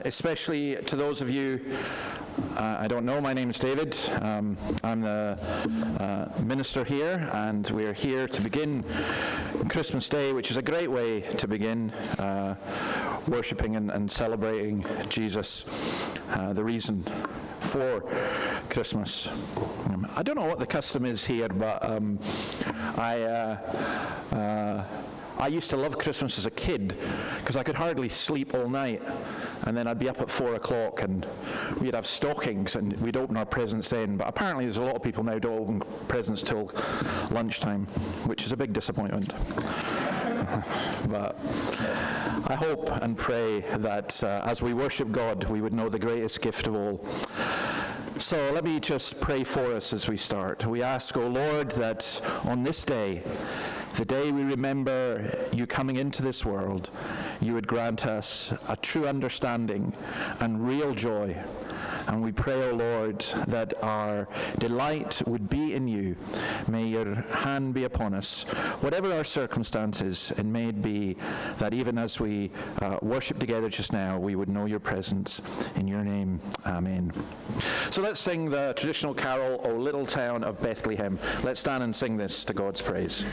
especially to those of you I don't know. My name is David. I'm the minister here, and we're here to begin Christmas Day, which is a great way to begin worshipping and celebrating Jesus, the reason for Christmas. I don't know what the custom is here, but I used to love Christmas as a kid because I could hardly sleep all night, and then I'd be up at 4 o'clock and we'd have stockings and we'd open our presents then. But apparently there's a lot of people now don't open presents till lunchtime, which is a big disappointment. But I hope and pray that as we worship God, we would know the greatest gift of all. So let me just pray for us as we start. We ask, O Lord, that on this day, the day we remember you coming into this world, you would grant us a true understanding and real joy. And we pray, O Lord, that our delight would be in you. May your hand be upon us, whatever our circumstances, and may it be that even as we worship together just now, we would know your presence. In your name, amen. So let's sing the traditional carol, O Little Town of Bethlehem. Let's stand and sing this to God's praise.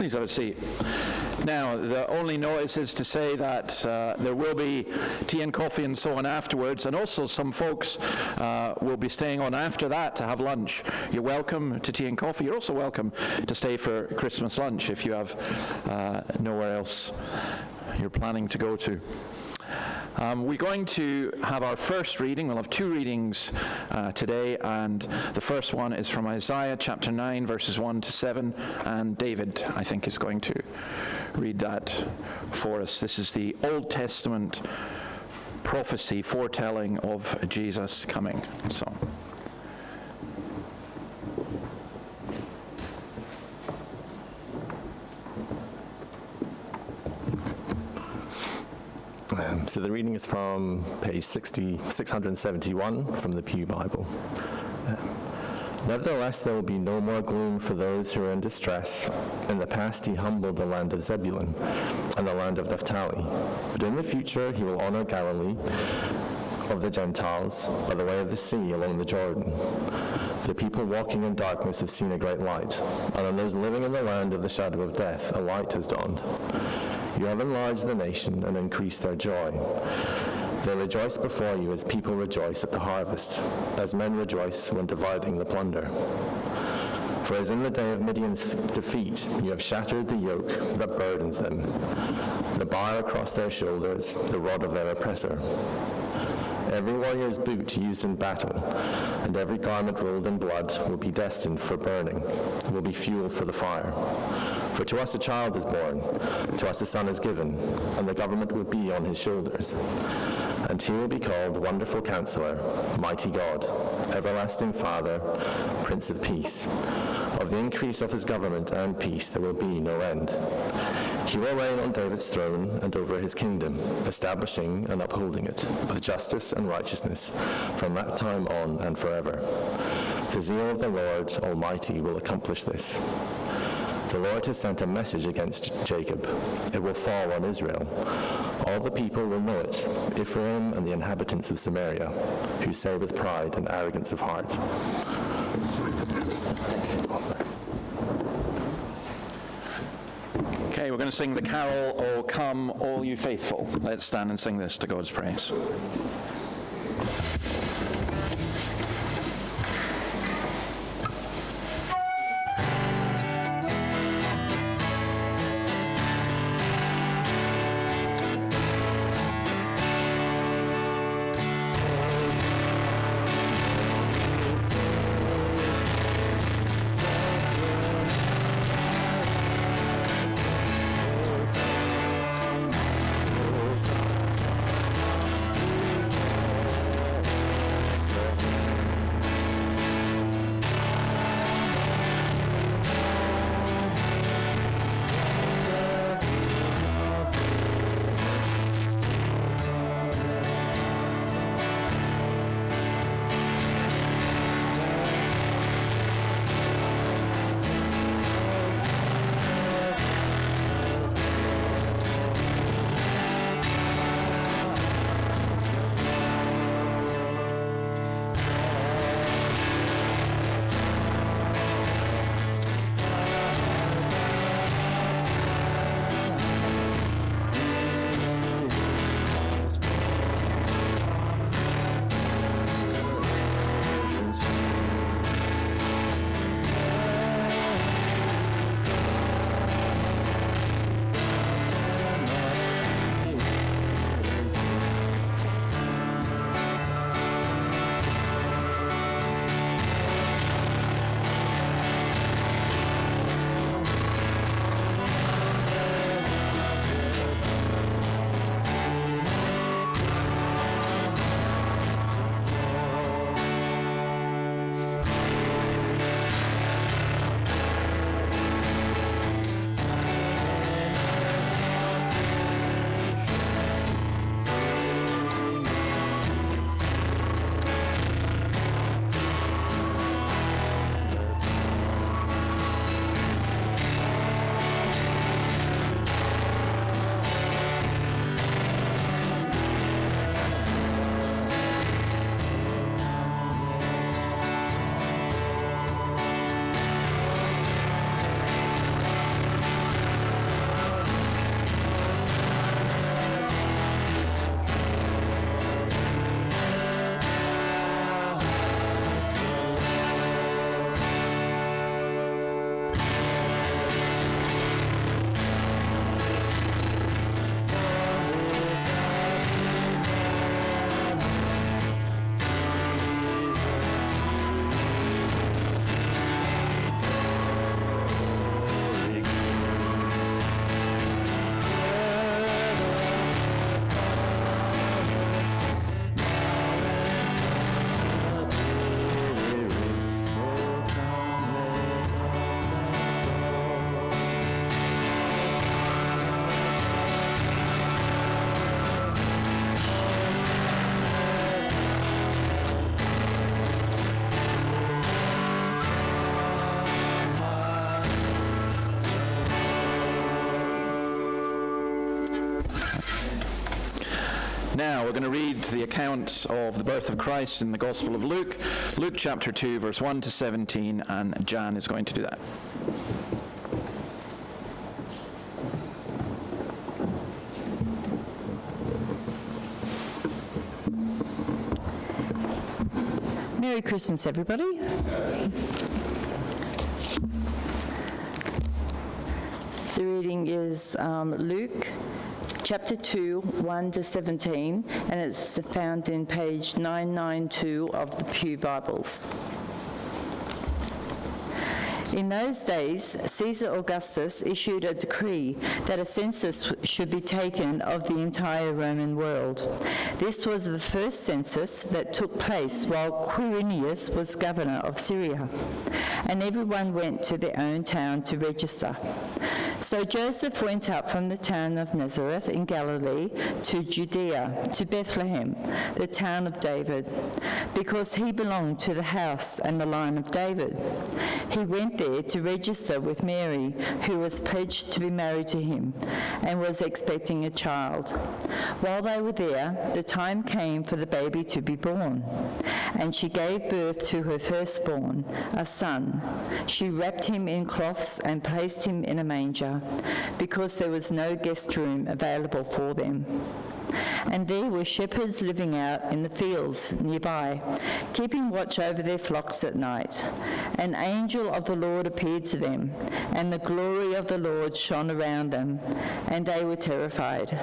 Please have a seat. Now, the only notice is to say that there will be tea and coffee and so on afterwards, and also some folks will be staying on after that to have lunch. You're welcome to tea and coffee. You're also welcome to stay for Christmas lunch if you have nowhere else you're planning to go to. We're going to have our first reading. We'll have two readings today, and the first one is from Isaiah chapter 9, verses 1 to 7, and David, I think, is going to read that for us. This is the Old Testament prophecy foretelling of Jesus coming. So the reading is from page 671 from the Pew Bible. Nevertheless, there will be no more gloom for those who are in distress. In the past, he humbled the land of Zebulun and the land of Naphtali. But in the future, he will honor Galilee of the Gentiles by the way of the sea along the Jordan. The people walking in darkness have seen a great light, and on those living in the land of the shadow of death, a light has dawned. You have enlarged the nation and increased their joy. They rejoice before you as people rejoice at the harvest, as men rejoice when dividing the plunder. For as in the day of Midian's defeat, you have shattered the yoke that burdens them, the bar across their shoulders, the rod of their oppressor. Every warrior's boot used in battle, and every garment rolled in blood will be destined for burning, will be fuel for the fire. For to us a child is born, to us a son is given, and the government will be on his shoulders. And he will be called Wonderful Counselor, Mighty God, Everlasting Father, Prince of Peace. Of the increase of his government and peace there will be no end. He will reign on David's throne and over his kingdom, establishing and upholding it with justice and righteousness from that time on and forever. The zeal of the Lord Almighty will accomplish this. The Lord has sent a message against Jacob. It will fall on Israel. All the people will know it, Ephraim and the inhabitants of Samaria, who say with pride and arrogance of heart. Okay, we're going to sing the carol, O Come, All You Faithful. Let's stand and sing this to God's praise. Now, we're going to read the account of the birth of Christ in the Gospel of Luke, Luke chapter 2, verse 1 to 17, and Jan is going to do that. Merry Christmas, everybody. The reading is Luke chapter 2, 1 to 17, and it's found in page 992 of the Pew Bibles. In those days, Caesar Augustus issued a decree that a census should be taken of the entire Roman world. This was the first census that took place while Quirinius was governor of Syria, and everyone went to their own town to register. So Joseph went up from the town of Nazareth in Galilee to Judea, to Bethlehem, the town of David, because he belonged to the house and the line of David. He went there to register with Mary, who was pledged to be married to him and was expecting a child. While they were there, the time came for the baby to be born, and she gave birth to her firstborn, a son. She wrapped him in cloths and placed him in a manger, because there was no guest room available for them. And there were shepherds living out in the fields nearby, keeping watch over their flocks at night. An angel of the Lord appeared to them, and the glory of the Lord shone around them, and they were terrified.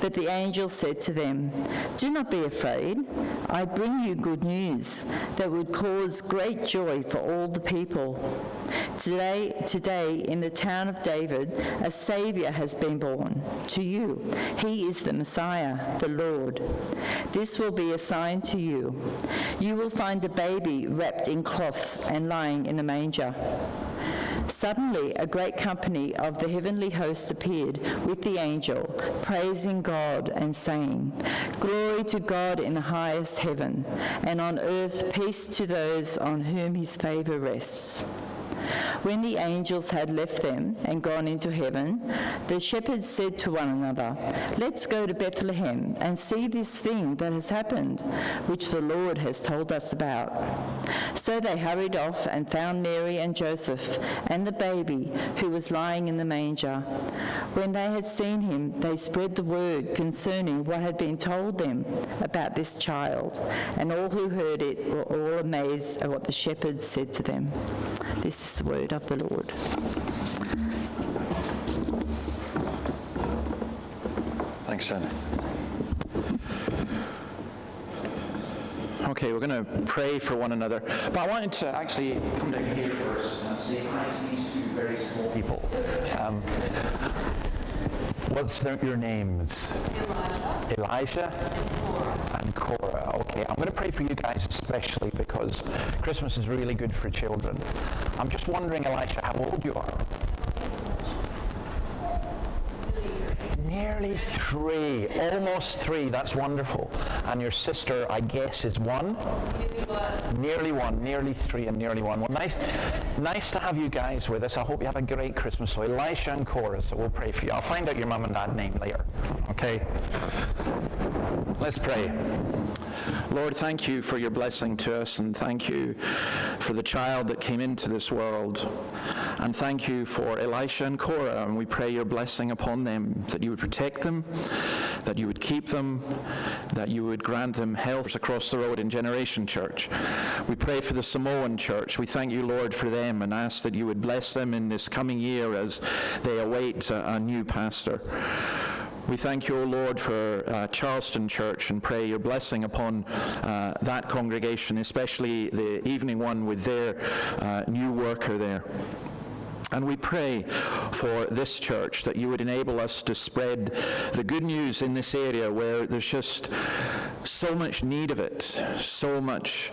But the angel said to them, "Do not be afraid. I bring you good news that would cause great joy for all the people. Today, in the town of David, a Saviour has been born to you. He is the Messiah, the Lord. This will be a sign to you. You will find a baby wrapped in cloths and lying in a manger." Suddenly, a great company of the heavenly hosts appeared with the angel, praising God and saying, "Glory to God in the highest heaven, and on earth peace to those on whom his favour rests." When the angels had left them and gone into heaven, the shepherds said to one another, "Let's go to Bethlehem and see this thing that has happened, which the Lord has told us about." So they hurried off and found Mary and Joseph and the baby who was lying in the manger. When they had seen him, they spread the word concerning what had been told them about this child, and all who heard it were all amazed at what the shepherds said to them. This is the word of the Lord. Thanks, Jen. Okay, we're going to pray for one another. But I wanted to actually come down here first and say hi to these two very small people. What's your names? Elijah and Cora. Okay, I'm going to pray for you guys especially because Christmas is really good for children. I'm just wondering, Elisha, how old you are? Nearly 3, almost 3. That's wonderful. And your sister, I guess, is 1? Nearly 1, nearly 3, and nearly 1. Well, nice to have you guys with us. I hope you have a great Christmas. So Elisha and Cora, so we'll pray for you. I'll find out your mum and dad name later. Okay? Let's pray. Lord, thank you for your blessing to us, and thank you for the child that came into this world. And thank you for Elisha and Cora, and we pray your blessing upon them, that you would protect them, that you would keep them, that you would grant them health across the road in Generation Church. We pray for the Samoan Church. We thank you, Lord, for them, and ask that you would bless them in this coming year as they await a new pastor. We thank you, O Lord, for Charleston Church, and pray your blessing upon that congregation, especially the evening one with their new worker there. And we pray for this church, that you would enable us to spread the good news in this area where there's just so much need of it, so much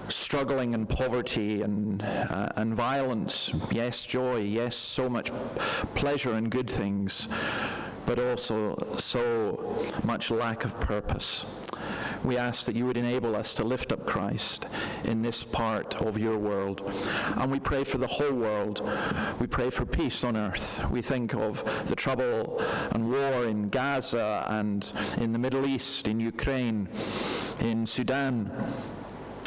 struggling and poverty and violence. Yes, joy. Yes, so much pleasure and good things, but also so much lack of purpose. we ask that you would enable us to lift up Christ in this part of your world. And we pray for the whole world. We pray for peace on earth. We think of the trouble and war in Gaza and in the Middle East, in Ukraine, in Sudan,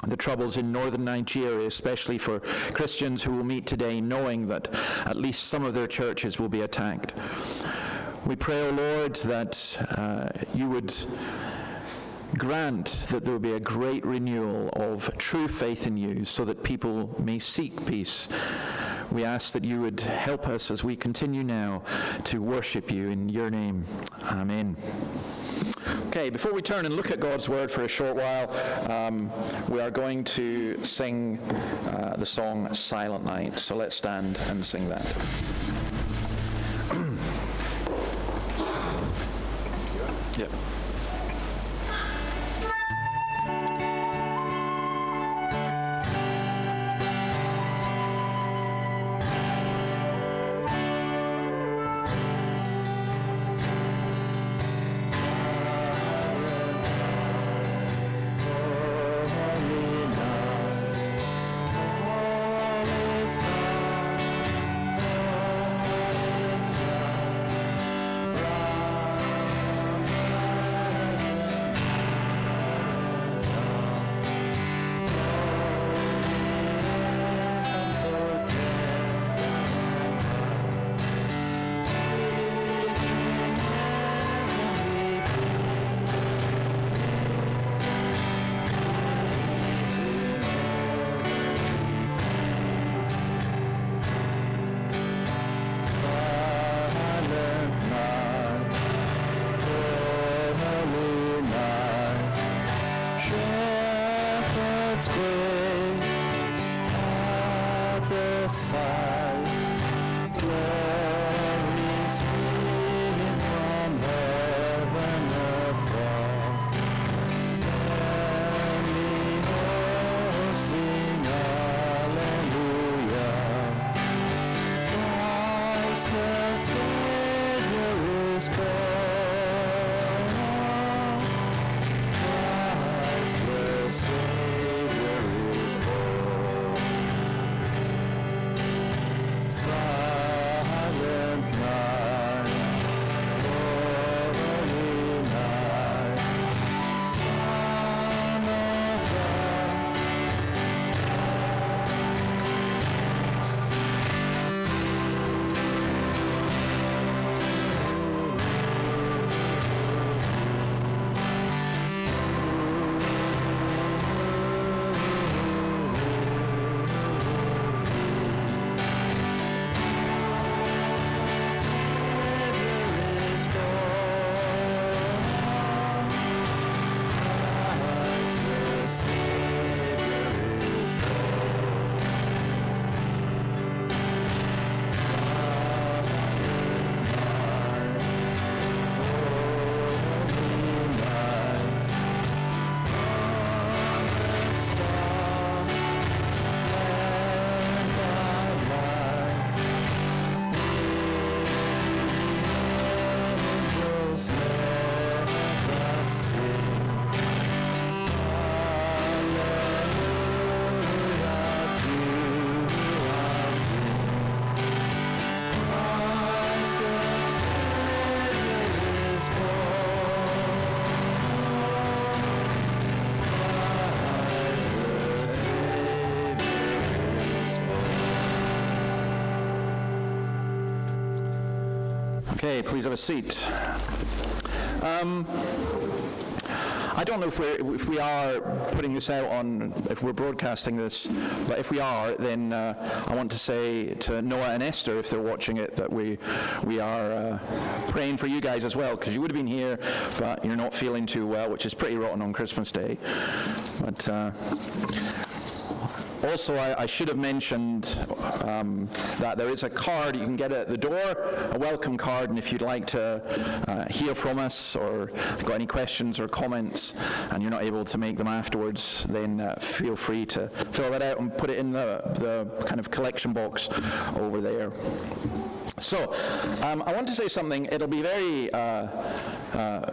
the troubles in northern Nigeria, especially for Christians who will meet today knowing that at least some of their churches will be attacked. We pray, O Lord, that you would grant that there will be a great renewal of true faith in you so that people may seek peace. We ask that you would help us as we continue now to worship you in your name. Amen. Okay, before we turn and look at God's Word for a short while, we are going to sing the song Silent Night. So let's stand and sing that. Yep. Okay, please have a seat. I don't know if we are putting this out on, if we're broadcasting this, but if we are, then I want to say to Noah and Esther, if they're watching it, that we are praying for you guys as well, because you would have been here, but you're not feeling too well, which is pretty rotten on Christmas Day. But also, I should have mentioned that there is a card you can get at the door, a welcome card, and if you'd like to hear from us or got any questions or comments and you're not able to make them afterwards, then feel free to fill that out and put it in the kind of collection box over there. So, I want to say something. It'll be very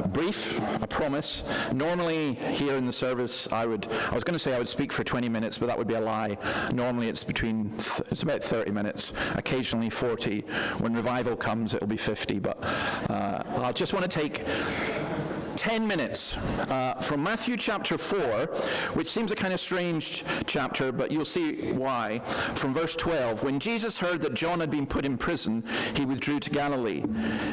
brief, I promise. Normally, here in the service, I was going to say I would speak for 20 minutes, but that would be a lie. Normally, it's about 30 minutes, occasionally 40. When revival comes, it'll be 50, but I just want to take 10 minutes from Matthew chapter 4, which seems a kind of strange chapter, but you'll see why. From verse 12, when Jesus heard that John had been put in prison, he withdrew to Galilee.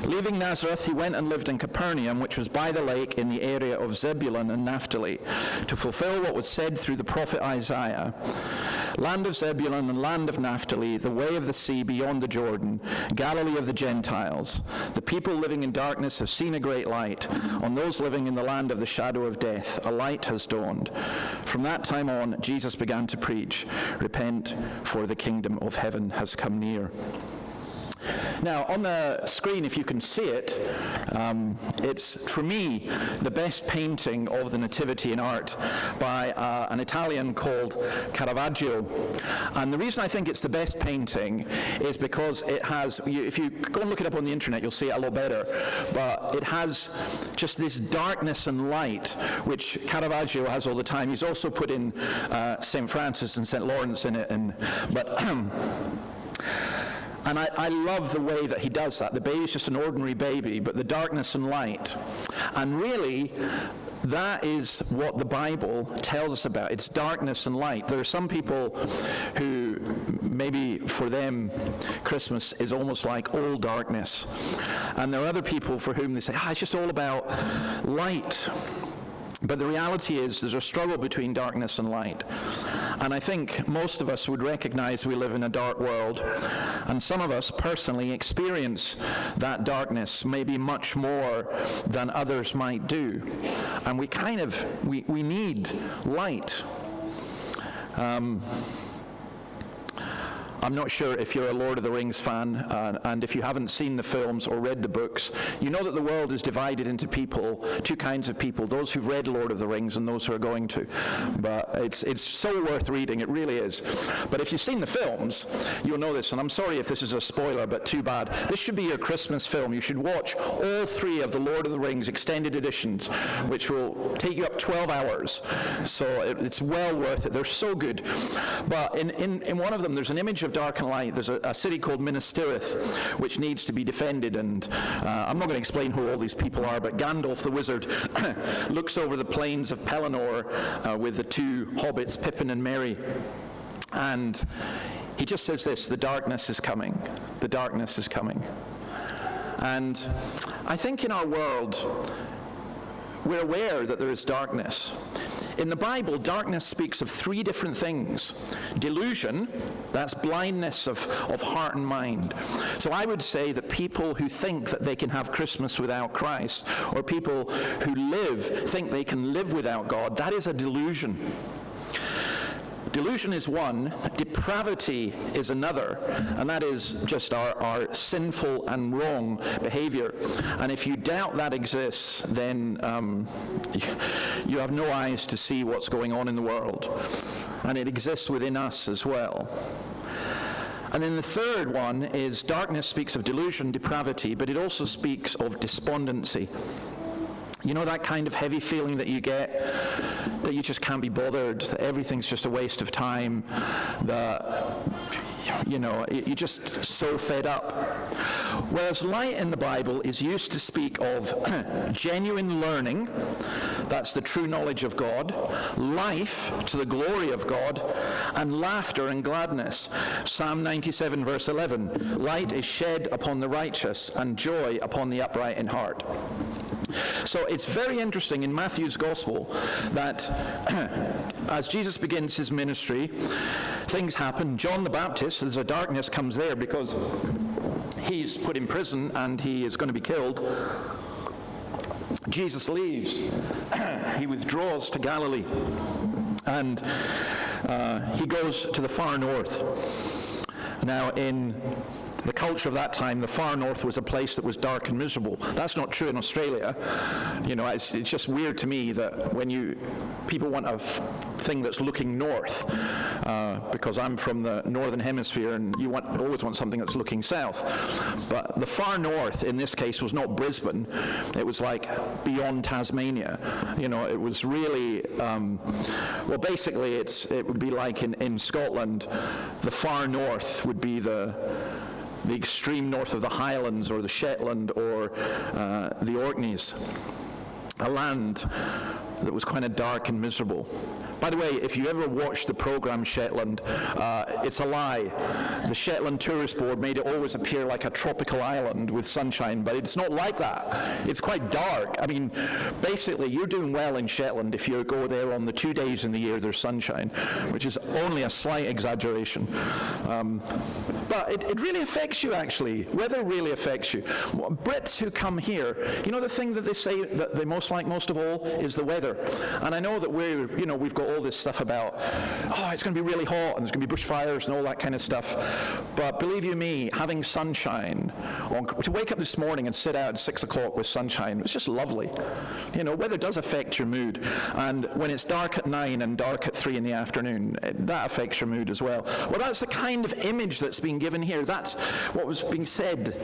Leaving Nazareth, he went and lived in Capernaum, which was by the lake in the area of Zebulun and Naphtali, to fulfill what was said through the prophet Isaiah. Land of Zebulun and land of Naphtali, the way of the sea beyond the Jordan, Galilee of the Gentiles. The people living in darkness have seen a great light. On those living in the land of the shadow of death, a light has dawned. From that time on, Jesus began to preach, "Repent, for the kingdom of heaven has come near." Now, on the screen, if you can see it, it's, for me, the best painting of the Nativity in art by an Italian called Caravaggio. And the reason I think it's the best painting is because it has, if you go and look it up on the internet, you'll see it a lot better, but it has just this darkness and light, which Caravaggio has all the time. He's also put in St. Francis and St. Lawrence in it, and I love the way that he does that. The baby's just an ordinary baby, but the darkness and light. And really, that is what the Bible tells us about. It's darkness and light. There are some people who, maybe for them, Christmas is almost like all darkness. And there are other people for whom they say, it's just all about light. But the reality is there's a struggle between darkness and light. And I think most of us would recognize we live in a dark world. And some of us personally experience that darkness maybe much more than others might do. And we need light. I'm not sure if you're a Lord of the Rings fan, and if you haven't seen the films or read the books, you know that the world is divided into two kinds of people, those who've read Lord of the Rings and those who are going to. But it's so worth reading, it really is. But if you've seen the films, you'll know this, and I'm sorry if this is a spoiler, but too bad. This should be your Christmas film. You should watch all 3 of the Lord of the Rings extended editions, which will take you up 12 hours. So it's well worth it. They're so good. But in one of them, there's an image of dark and light. There's a city called Minas Tirith, which needs to be defended, and I'm not going to explain who all these people are, but Gandalf the wizard looks over the plains of Pelennor with the 2 hobbits, Pippin and Merry, and he just says this: the darkness is coming. The darkness is coming. And I think in our world, we're aware that there is darkness. In the Bible, darkness speaks of 3 different things. Delusion, that's blindness of heart and mind. So I would say that people who think that they can have Christmas without Christ, or people who think they can live without God, that is a delusion. Delusion is one, depravity is another, and that is just our sinful and wrong behavior. And if you doubt that exists, then you have no eyes to see what's going on in the world. And it exists within us as well. And then the third one is darkness speaks of delusion, depravity, but it also speaks of despondency. You know that kind of heavy feeling that you get, that you just can't be bothered, that everything's just a waste of time, that, you're just so fed up. Whereas light in the Bible is used to speak of genuine learning, that's the true knowledge of God, life to the glory of God, and laughter and gladness. Psalm 97 verse 11, light is shed upon the righteous and joy upon the upright in heart. So it's very interesting in Matthew's Gospel that as Jesus begins his ministry, things happen. John the Baptist, there's a darkness comes there because he's put in prison and he is going to be killed. Jesus leaves. He withdraws to Galilee. And he goes to the far north. Now, in the culture of that time, the far north was a place that was dark and miserable. That's not true in Australia. It's just weird to me that when people want to thing that's looking north, because I'm from the northern hemisphere, and you always want something that's looking south. But the far north, in this case, was not Brisbane. It was like beyond Tasmania. You know, it was really, well, basically, it would be like in Scotland, the far north would be the extreme north of the Highlands or the Shetland or the Orkneys, a land that was kind of dark and miserable. By the way, if you ever watched the program Shetland, it's a lie. The Shetland Tourist Board made it always appear like a tropical island with sunshine, but it's not like that. It's quite dark. I mean, basically, you're doing well in Shetland if you go there on the 2 days in the year there's sunshine, which is only a slight exaggeration. But it really affects you, actually. Weather really affects you. Brits who come here, you know, the thing that they say that they most like most of all is the weather. And I know that we've got all this stuff about, oh, it's going to be really hot and there's going to be bushfires and all that kind of stuff. But believe you me, having sunshine, to wake up this morning and sit out at 6 o'clock with sunshine, it's just lovely. You know, weather does affect your mood. And when it's dark at 9 and dark at 3 in the afternoon, that affects your mood as well. Well, that's the kind of image that's being given here. That's what was being said.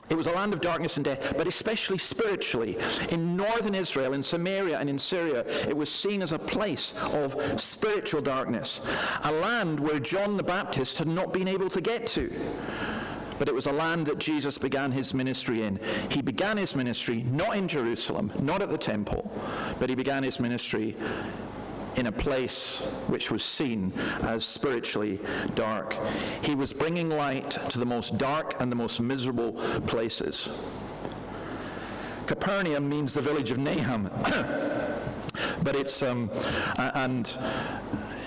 It was a land of darkness and death, but especially spiritually. In northern Israel, in Samaria and in Syria, it was seen as a place of spiritual darkness, a land where John the Baptist had not been able to get to. But it was a land that Jesus began his ministry in. He began his ministry not in Jerusalem, not at the temple, but he began his ministry in a place which was seen as spiritually dark. He was bringing light to the most dark and the most miserable places. Capernaum means the village of Nahum, but it's, and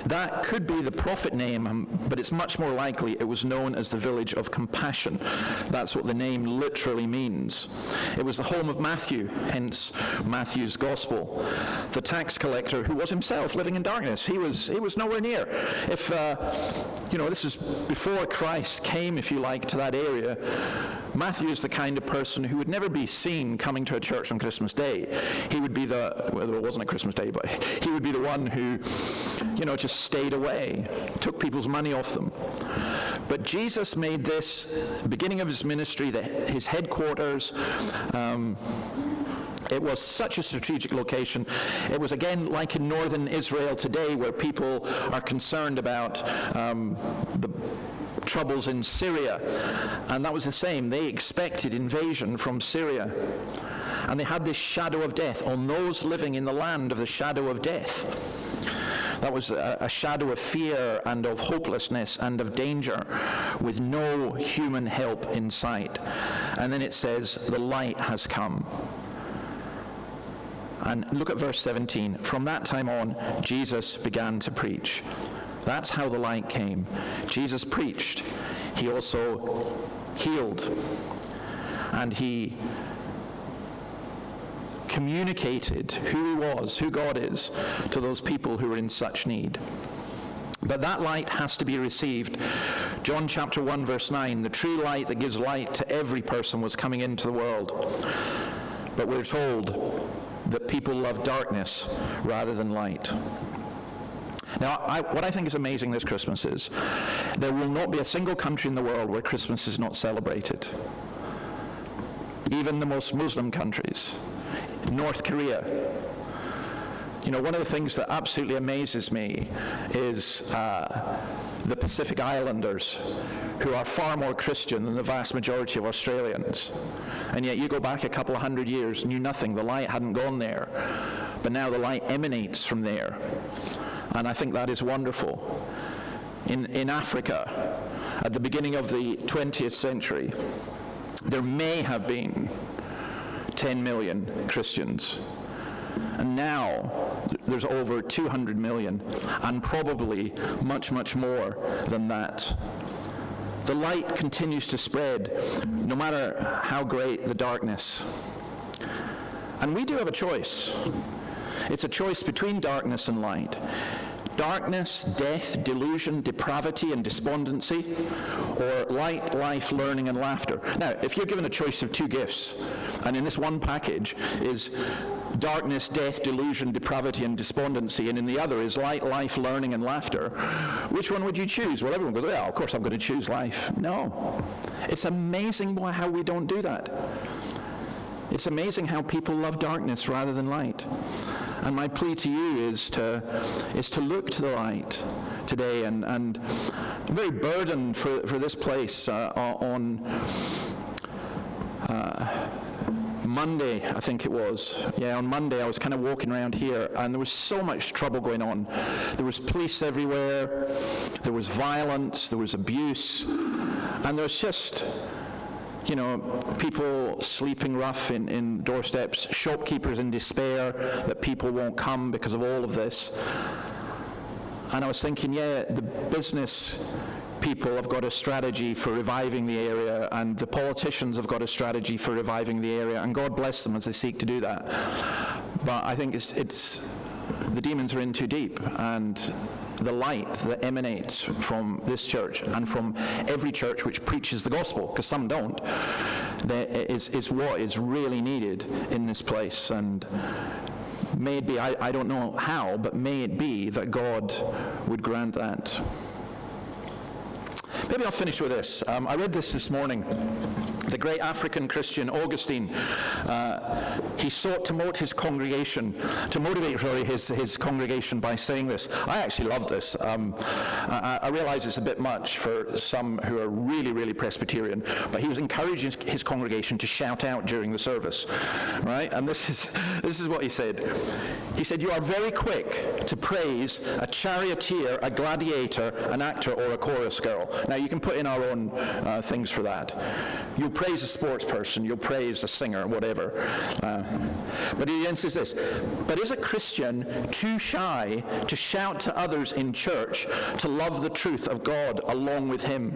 that could be the prophet Nahum, but it's much more likely it was known as the village of compassion. That's what the name literally means. It was the home of Matthew, hence Matthew's gospel. The tax collector who was himself living in darkness, he was nowhere near. If, this is before Christ came, if you like, to that area, Matthew is the kind of person who would never be seen coming to a church on Christmas Day. He would be well, it wasn't a Christmas Day, but he would be the one who, just stayed away, took people's money off them. But Jesus made this, beginning of his ministry, his headquarters. It was such a strategic location. It was, again, like in northern Israel today, where people are concerned about the troubles in Syria. And that was the same. They expected invasion from Syria. And they had this shadow of death on those living in the land of the shadow of death. That was a shadow of fear and of hopelessness and of danger with no human help in sight. And then it says, the light has come. And look at verse 17. From that time on, Jesus began to preach. That's how the light came. Jesus preached. He also healed. And he communicated who he was, who God is, to those people who were in such need. But that light has to be received. John chapter 1 verse 9, the true light that gives light to every person was coming into the world. But we're told that people love darkness rather than light. Now, what I think is amazing this Christmas is there will not be a single country in the world where Christmas is not celebrated. Even the most Muslim countries. North Korea. One of the things that absolutely amazes me is the Pacific Islanders, who are far more Christian than the vast majority of Australians. And yet you go back a couple of hundred years, knew nothing, the light hadn't gone there. But now the light emanates from there. And I think that is wonderful. In Africa, at the beginning of the 20th century, there may have been 10 million Christians. And now there's over 200 million, and probably much, much more than that. The light continues to spread, no matter how great the darkness. And we do have a choice. It's a choice between darkness and light. darkness, death, delusion, depravity, and despondency, or light, life, learning, and laughter. Now, if you're given a choice of two gifts, and in this one package is darkness, death, delusion, depravity, and despondency, and in the other is light, life, learning, and laughter, which one would you choose? Well, everyone goes, well, of course I'm going to choose life. No. It's amazing how we don't do that. It's amazing how people love darkness rather than light. And my plea to you is to look to the light today, and I'm very burdened for this place on Monday, I think it was. Yeah, on Monday I was kind of walking around here, and there was so much trouble going on. There was police everywhere, there was violence, there was abuse, and there was just, people sleeping rough in doorsteps, shopkeepers in despair that people won't come because of all of this. And I was thinking, the business people have got a strategy for reviving the area, and the politicians have got a strategy for reviving the area, and God bless them as they seek to do that. But I think it's the demons are in too deep, and the light that emanates from this church and from every church which preaches the gospel, because some don't, is what is really needed in this place. And may it be, I don't know how, but may it be that God would grant that. Maybe I'll finish with this. I read this morning. The great African Christian Augustine, he sought to motivate his congregation by saying this. I actually love this. I realize it's a bit much for some who are really, really Presbyterian, but he was encouraging his congregation to shout out during the service, right? And this is what he said. He said, "You are very quick to praise a charioteer, a gladiator, an actor, or a chorus girl." Now, you can put in our own things for that. You'll praise a sports person, you'll praise a singer, whatever. But he then says this, "But is a Christian too shy to shout to others in church to love the truth of God along with him?"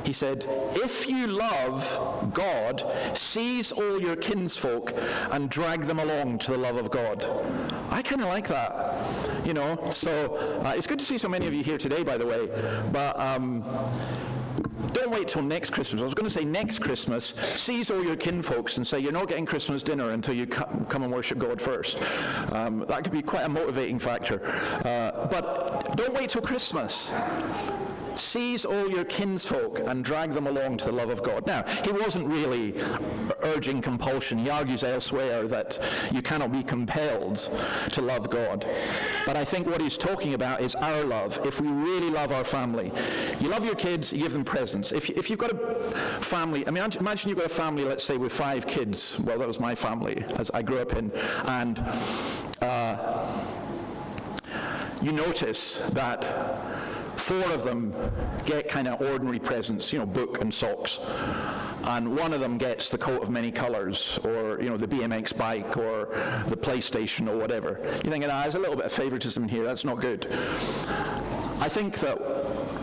He said, "If you love God, seize all your kinsfolk and drag them along to the love of God." I kind of like that, So it's good to see so many of you here today, by the way. But don't wait till next Christmas. I was going to say next Christmas, seize all your kinfolks and say, you're not getting Christmas dinner until you come and worship God first. That could be quite a motivating factor. But don't wait till Christmas. Seize all your kinsfolk and drag them along to the love of God. Now, he wasn't really urging compulsion. He argues elsewhere that you cannot be compelled to love God. But I think what he's talking about is our love. If we really love our family, you love your kids, you give them presents. If you've got a family, imagine you've got a family, let's say, with 5 kids. Well, that was my family, as I grew up in. And you notice that 4 of them get kind of ordinary presents, book and socks. And one of them gets the coat of many colors, or, the BMX bike, or the PlayStation, or whatever. You're thinking, there's a little bit of favoritism here, that's not good. I think that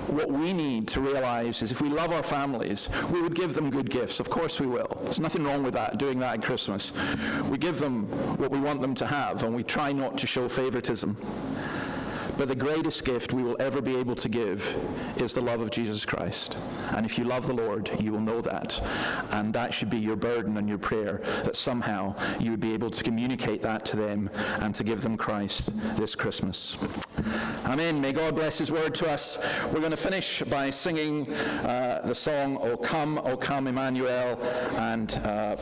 what we need to realize is if we love our families, we would give them good gifts. Of course we will. There's nothing wrong with that, doing that at Christmas. We give them what we want them to have, and we try not to show favoritism. But the greatest gift we will ever be able to give is the love of Jesus Christ. And if you love the Lord, you will know that. And that should be your burden and your prayer, that somehow you would be able to communicate that to them and to give them Christ this Christmas. Amen. May God bless his word to us. We're going to finish by singing the song, O Come, Emmanuel. And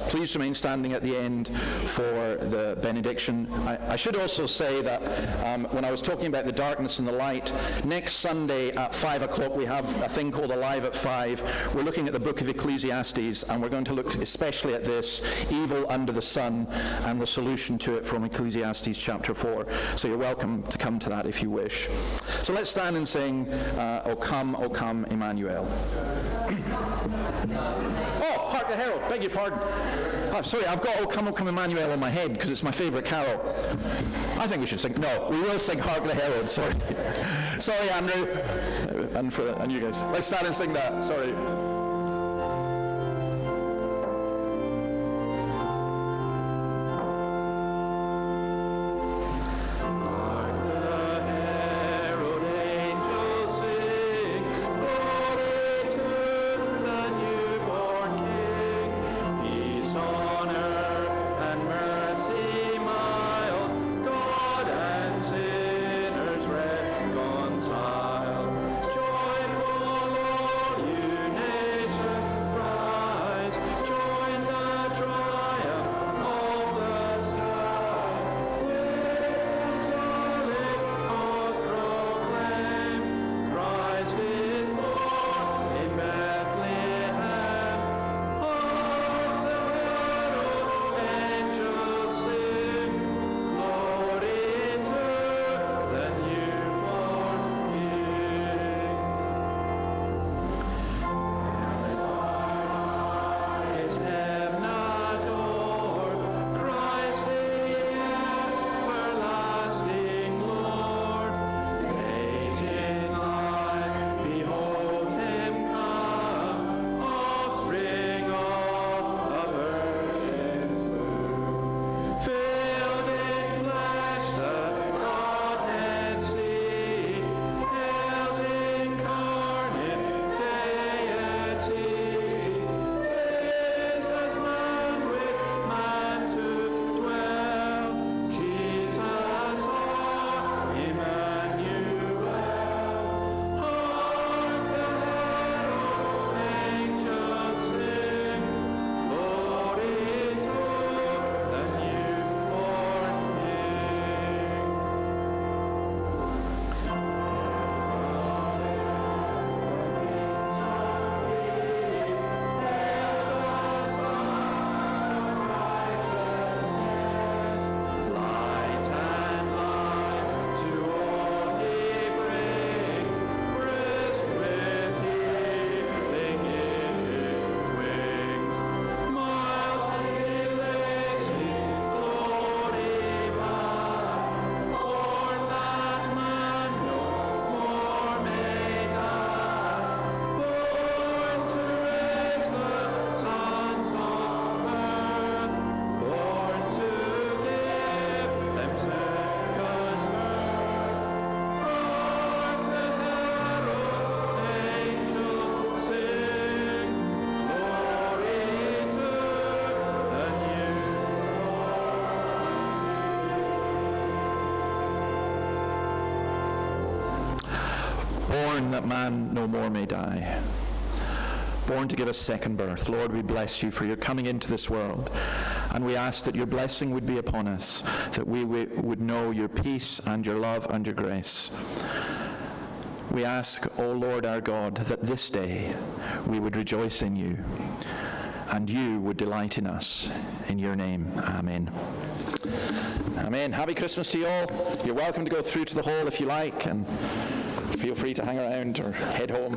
please remain standing at the end for the benediction. I should also say that when I was talking about the darkness and the light, next Sunday at 5 o'clock we have a thing called Alive at 5. We're looking at the book of Ecclesiastes, and we're going to look especially at this, evil under the sun, and the solution to it from Ecclesiastes chapter 4. So you're welcome to come to that if you wish. So let's stand and sing, O come, Emmanuel. Oh, hark the herald, beg your pardon. Oh, sorry, I've got O come, Emmanuel on my head because it's my favourite carol. I think we should sing, no, we will sing Hark the Herald, sorry. Sorry, Andrew, and you guys. Let's stand and sing that, sorry. Hark the born that man no more may die, born to give us second birth. Lord, we bless you for your coming into this world, and we ask that your blessing would be upon us, that we would know your peace and your love and your grace. We ask, O Lord our God, that this day we would rejoice in you, and you would delight in us. In your name, amen. Amen. Happy Christmas to you all. You're welcome to go through to the hall if you like, and feel free to hang around or head home.